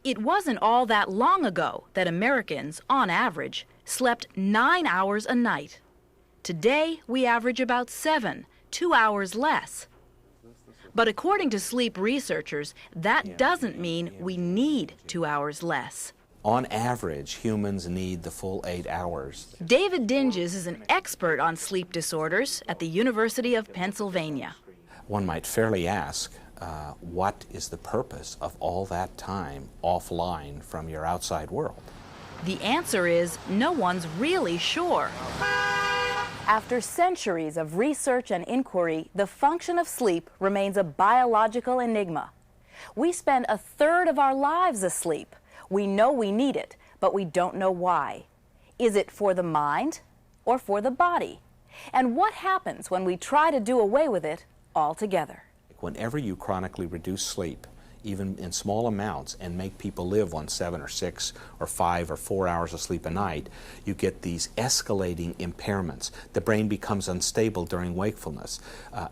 It wasn't all that long ago that Americans, on average, slept 9 hours a night. Today, we average about 7, 2 hours less. But according to sleep researchers, that doesn't mean we need 2 hours less. On average, humans need the full 8 hours. David Dinges is an expert on sleep disorders at the University of Pennsylvania. One might fairly ask, what is the purpose of all that time offline from your outside world? The answer is no one's really sure. After centuries of research and inquiry, the function of sleep remains a biological enigma. We spend a third of our lives asleep. We know we need it, but we don't know why. Is it for the mind or for the body? And what happens when we try to do away with it altogether? Whenever you chronically reduce sleep, even in small amounts, and make people live on 7 or 6 or 5 or 4 hours of sleep a night, you get these escalating impairments. The brain becomes unstable during wakefulness.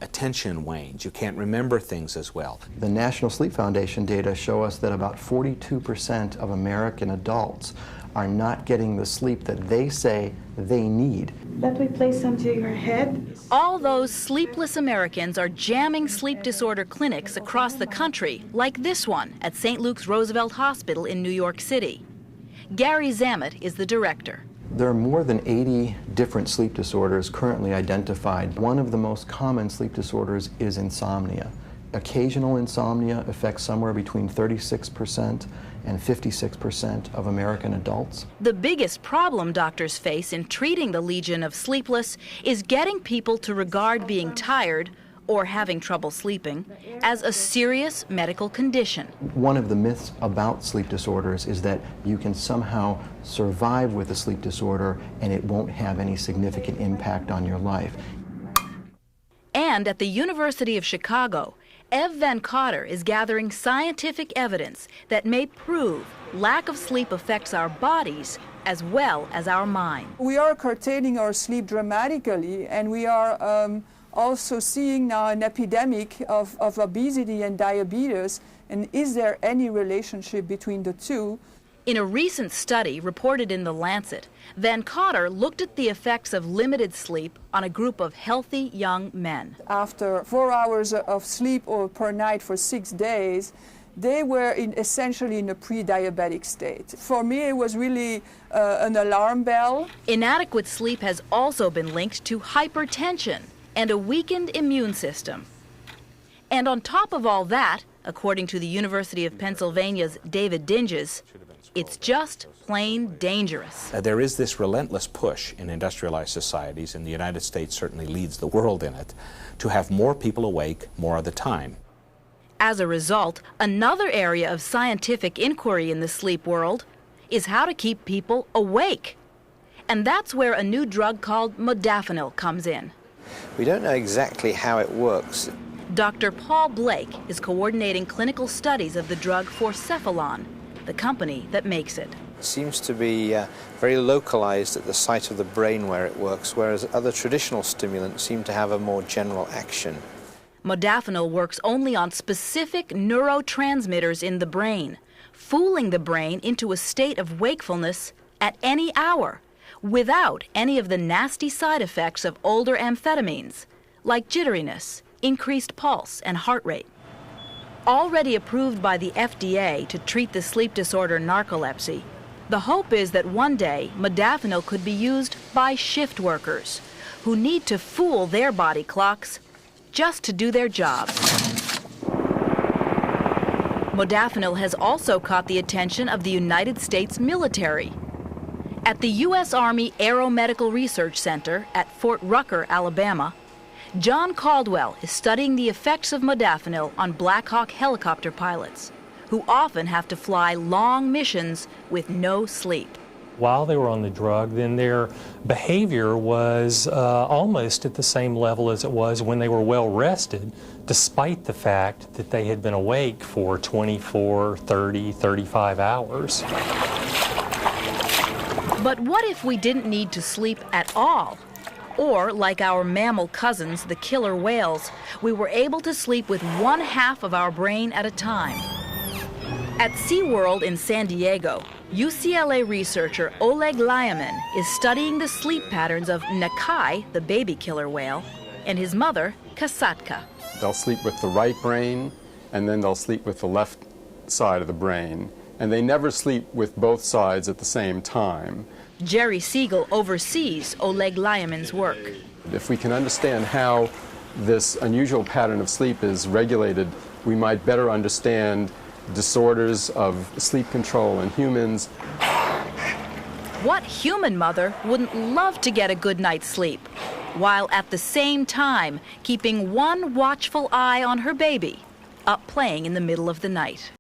Attention wanes. You can't remember things as well. The National Sleep Foundation data show us that about 42% of American adults are not getting the sleep that they say they need. That we place onto your head. All those sleepless Americans are jamming sleep disorder clinics across the country, like this one at St. Luke's Roosevelt Hospital in New York City. Gary Zammit is the director. There are more than 80 different sleep disorders currently identified. One of the most common sleep disorders is insomnia. Occasional insomnia affects somewhere between 36% and 56% of American adults. The biggest problem doctors face in treating the legion of sleepless is getting people to regard being tired or having trouble sleeping as a serious medical condition. One of the myths about sleep disorders is that you can somehow survive with a sleep disorder and it won't have any significant impact on your life. And at the University of Chicago, Ev Van Cotter is gathering scientific evidence that may prove lack of sleep affects our bodies as well as our mind. We are curtailing our sleep dramatically, and we are also seeing now an epidemic of obesity and diabetes. And is there any relationship between the two? In a recent study reported in The Lancet, Van Cotter looked at the effects of limited sleep on a group of healthy young men. After 4 hours of sleep or per night for 6 days, they were essentially in a pre-diabetic state. For me, it was really an alarm bell. Inadequate sleep has also been linked to hypertension and a weakened immune system. And on top of all that, according to the University of Pennsylvania's David Dinges, it's just plain dangerous. There is this relentless push in industrialized societies, and the United States certainly leads the world in it, to have more people awake more of the time. As a result, another area of scientific inquiry in the sleep world is how to keep people awake. And that's where a new drug called modafinil comes in. We don't know exactly how it works. Dr. Paul Blake is coordinating clinical studies of the drug Forcephalon, the company that makes it. It seems to be very localized at the site of the brain where it works, whereas other traditional stimulants seem to have a more general action. Modafinil works only on specific neurotransmitters in the brain, fooling the brain into a state of wakefulness at any hour, without any of the nasty side effects of older amphetamines, like jitteriness, increased pulse, and heart rate. Already approved by the FDA to treat the sleep disorder narcolepsy, the hope is that one day modafinil could be used by shift workers who need to fool their body clocks just to do their jobs. Modafinil has also caught the attention of the United States military. At the U.S. Army Aeromedical Research Center at Fort Rucker, Alabama, John Caldwell is studying the effects of modafinil on Black Hawk helicopter pilots, who often have to fly long missions with no sleep. While they were on the drug, then their behavior was almost at the same level as it was when they were well rested, despite the fact that they had been awake for 24, 30, 35 hours. But what if we didn't need to sleep at all? Or, like our mammal cousins, the killer whales, we were able to sleep with 1/2 of our brain at a time. At SeaWorld in San Diego, UCLA researcher Oleg Lyman is studying the sleep patterns of Nakai, the baby killer whale, and his mother, Kasatka. They'll sleep with the right brain, and then they'll sleep with the left side of the brain. And they never sleep with both sides at the same time. Jerry Siegel oversees Oleg Lyman's work. If we can understand how this unusual pattern of sleep is regulated, we might better understand disorders of sleep control in humans. What human mother wouldn't love to get a good night's sleep, while at the same time keeping one watchful eye on her baby, up playing in the middle of the night?